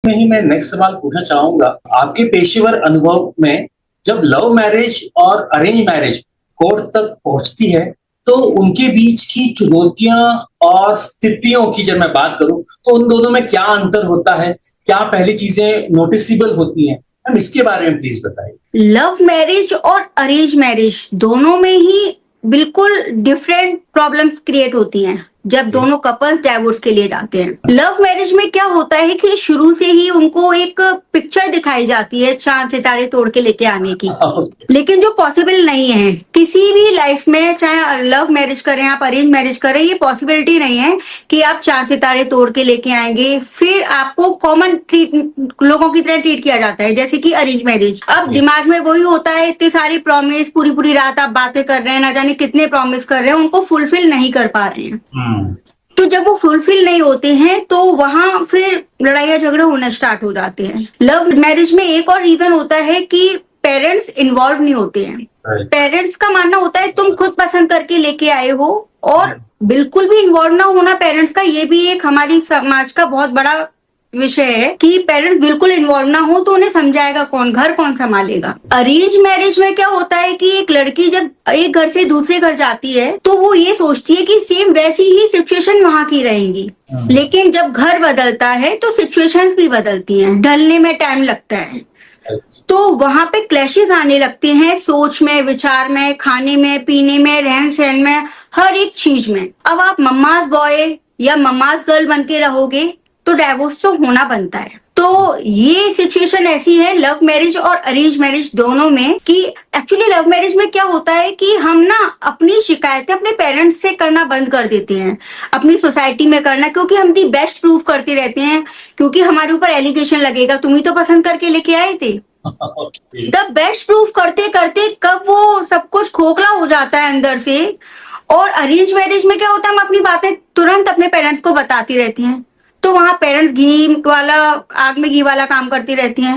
में ही मैं नेक्स्ट सवाल पूछना चाहूंगा, आपके पेशेवर अनुभव में जब लव मैरिज और अरेंज मैरिज कोर्ट तक पहुंचती है, तो उनके बीच की चुनौतियां और स्थितियों की जब मैं बात करूं, तो उन दोनों में क्या अंतर होता है? क्या पहली चीजें नोटिसेबल होती हैं? हम इसके बारे में प्लीज बताइए। लव मैरिज और अरेंज मैरिज दोनों में ही बिल्कुल डिफरेंट प्रॉब्लम्स क्रिएट होती हैं जब दोनों कपल्स डाइवोर्स के लिए जाते हैं। लव मैरिज में क्या होता है कि शुरू से ही उनको एक पिक्चर दिखाई जाती है चांद सितारे तोड़ के लेके आने की, लेकिन जो पॉसिबल नहीं है किसी भी लाइफ में, चाहे लव मैरिज करें आप अरेंज मैरिज करें, ये पॉसिबिलिटी नहीं है कि आप चांद सितारे तोड़ के लेके आएंगे फिर आपको कॉमन ट्रीट लोगों की तरह ट्रीट किया जाता है जैसे कि अरेंज मैरिज। अब दिमाग में वही होता है, इतने सारे प्रॉमिस, पूरी पूरी रात आप बातें कर रहे हैं, ना जाने कितने प्रॉमिस कर रहे हैं, उनको फुलफिल नहीं कर पा रहे हैं। तो जब वो फुलफिल नहीं होते हैं तो वहां फिर लड़ाइयाँ झगड़े होना स्टार्ट हो जाते हैं। लव मैरिज में एक और रीजन होता है कि पेरेंट्स इन्वॉल्व नहीं होते हैं। पेरेंट्स का मानना होता है तुम खुद पसंद करके लेके आए हो, और बिल्कुल भी इन्वॉल्व ना होना पेरेंट्स का, ये भी एक हमारी समाज का बहुत बड़ा विषय है कि पेरेंट्स बिल्कुल इन्वॉल्व ना हो तो उन्हें समझाएगा कौन, घर कौन संभालेगा। अरेंज मैरिज में क्या होता है कि एक लड़की जब एक घर से दूसरे घर जाती है तो वो ये सोचती है कि सेम वैसी ही सिचुएशन वहां की रहेंगी, लेकिन जब घर बदलता है तो सिचुएशंस भी बदलती हैं, ढलने में टाइम लगता है, तो वहां पे क्लैशेस आने लगते हैं सोच में, विचार में, खाने में, पीने में, रहन सहन में, हर एक चीज में। अब आप मम्माज बॉय या मम्माज गर्ल बन के रहोगे तो डाइवोर्स तो होना बनता है। तो ये सिचुएशन ऐसी है लव मैरिज और अरेंज मैरिज दोनों में कि एक्चुअली लव मैरिज में क्या होता है कि हम ना अपनी शिकायतें अपने पेरेंट्स से करना बंद कर देते हैं, अपनी सोसाइटी में करना, क्योंकि हम दी बेस्ट प्रूफ करते रहते हैं, क्योंकि हमारे ऊपर एलिगेशन लगेगा तुम ही तो पसंद करके लेके आए थे। तब बेस्ट प्रूफ करते करते कब वो सब कुछ खोखला हो जाता है अंदर से। और अरेंज मैरिज में क्या होता है, हम अपनी बातें तुरंत अपने पेरेंट्स को बताती रहती हैं, तो वहां पेरेंट्स घी वाला, आग में घी वाला काम करती रहती हैं।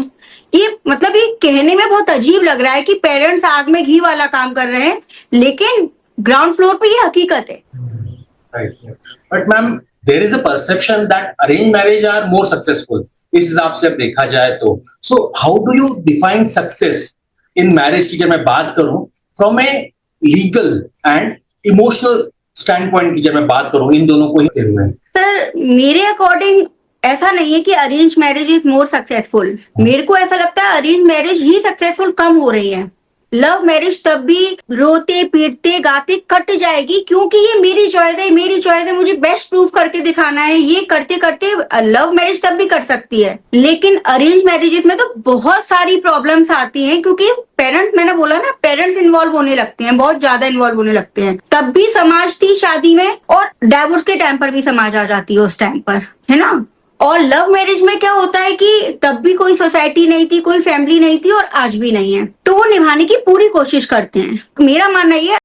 ये मतलब ये कहने में बहुत अजीब लग रहा है कि पेरेंट्स आग में घी वाला काम कर रहे हैं, लेकिन ग्राउंड फ्लोर पे ये हकीकत है। But ma'am, there is a perception that arrange marriage are more successful, इस हिसाब से अब देखा जाए तो। So how do you define success in marriage की जब मैं बात करूं from a legal and emotional standpoint की जब मैं बात करूं, इन दोनों को ही देखते हुए? सर मेरे अकॉर्डिंग ऐसा नहीं है कि arrange marriage is more successful. मेरे को ऐसा लगता है अरेंज मैरिज ही सक्सेसफुल कम हो रही है। लव मैरिज तब भी रोते पीटते गाते कट जाएगी, क्योंकि ये मेरी चॉइस है, मेरी चॉइस है, मुझे बेस्ट प्रूफ करके दिखाना है, ये करते करते लव मैरिज तब भी कर सकती है। लेकिन अरेंज मैरिजेस में तो बहुत सारी प्रॉब्लम्स आती हैं, क्योंकि पेरेंट्स, मैंने बोला ना, पेरेंट्स इन्वॉल्व होने लगते हैं, बहुत ज्यादा इन्वॉल्व होने लगते हैं। तब भी समाज थी शादी में, और डाइवोर्स के टाइम पर भी समाज आ जाती है उस टाइम पर, है ना। और लव मैरिज में क्या होता है कि तब भी कोई सोसाइटी नहीं थी, कोई फैमिली नहीं थी, और आज भी नहीं है, तो वो निभाने की पूरी कोशिश करते हैं। मेरा मानना ये